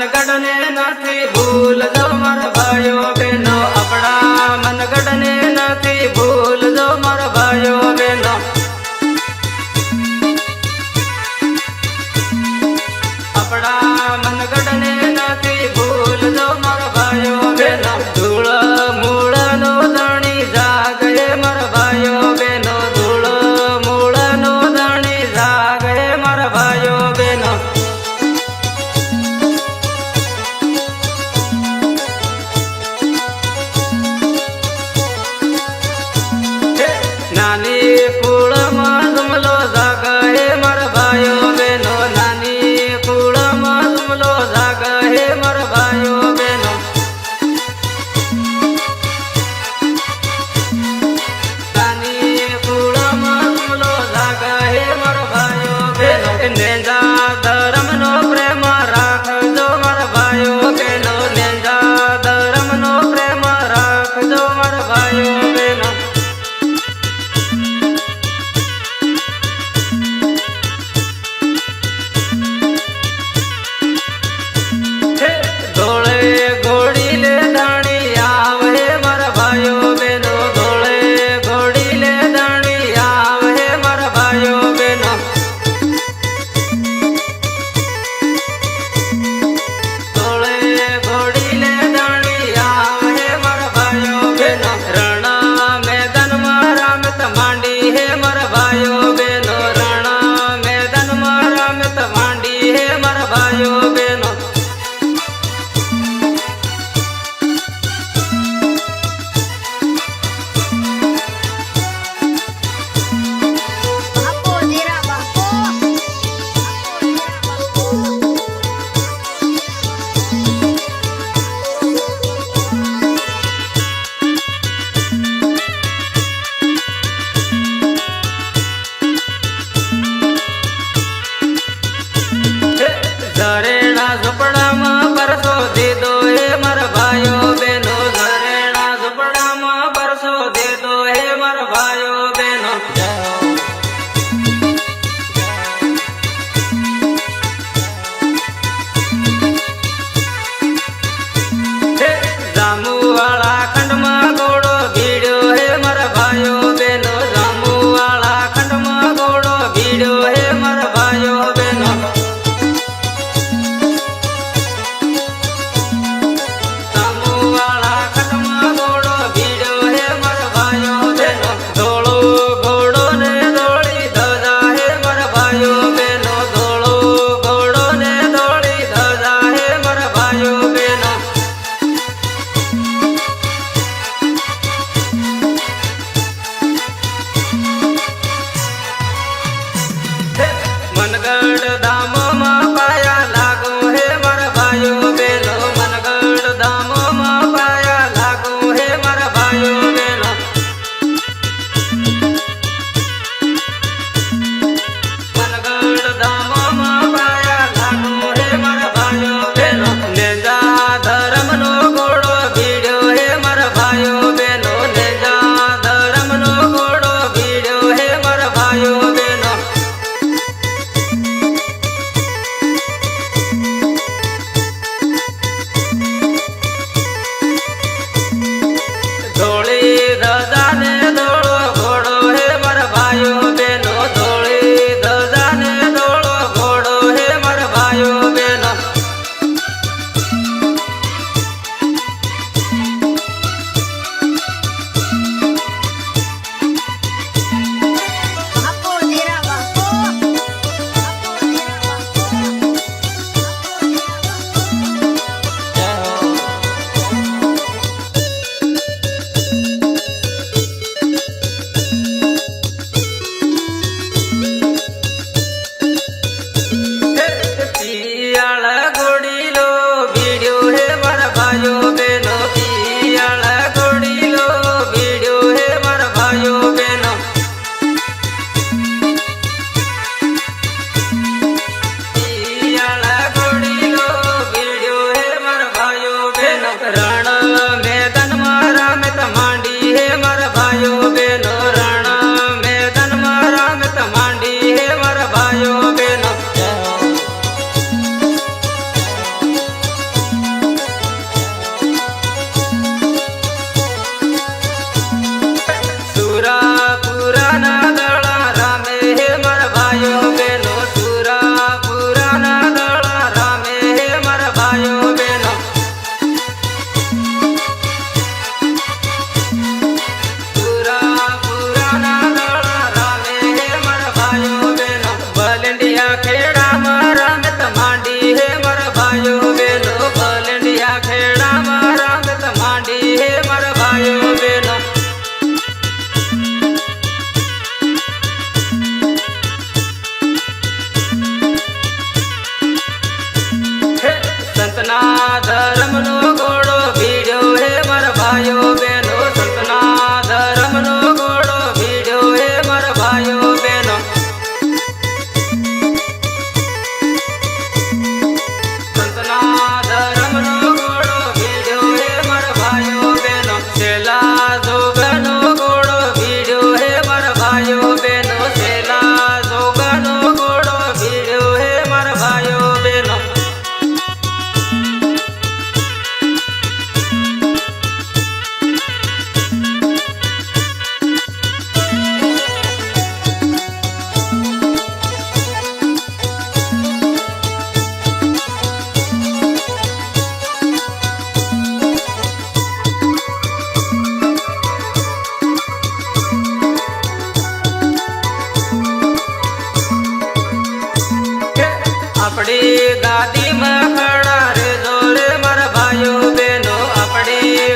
મનગઢ ને નથી ભૂલજો મારા ભાઈઓ બહેનો આપણા મનગઢ ને નથી ભૂલજો મારા ભાઈઓ બહેનો આપણા મનગઢ ને નથી ભૂલજો મારા ભાઈઓ બહેનો ધૂળ મૂળ નો ધણી જાગે મારા ભાઈઓ બહેનો ધૂળ મૂળ નો ધણી જાગે મારા ભાઈઓ બહેનો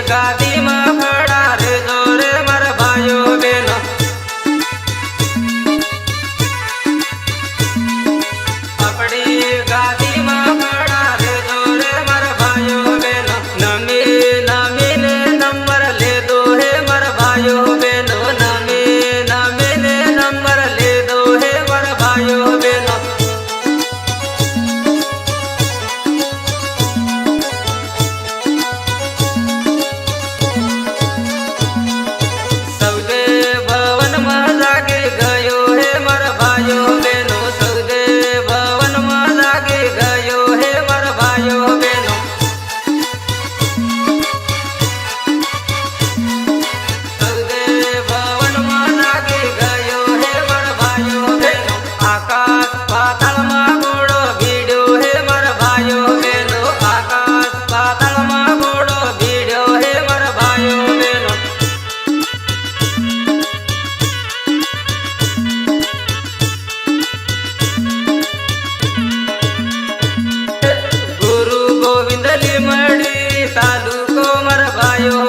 ગાદીમાં ખડા રેજો રે મારા ભાઈઓ બહેનો આપણી ગાદીમાં ખડા રેજો રે મારા ભાઈઓ બહેનો નમીને નંબર લેદો હે મારા ભાઈઓ બહેનો નમીને નંબર લેદો હે મારા ભાઈઓ બહેનો સૌદે ભવનમાં લાગી ગયો હે મારા ભાઈઓ બહેનો સૌદે ભવનમાં લાગી ગયો હે મારા ભાઈઓ બહેનો સૌદે ભવનમાં લાગી ગયો હે મારા ભાઈઓ બહેનો આકાશ પાતાળમાં ઘોડો ભીડ્યો હે મારા ભાઈઓ બહેનો આકાશ પાતાળમાં ઘોડો ભીડ્યો હે મારા ભાઈઓ બહેનો ગુરુ ગોવિંદ લીમડી તાલુકો મારા ભાઈઓ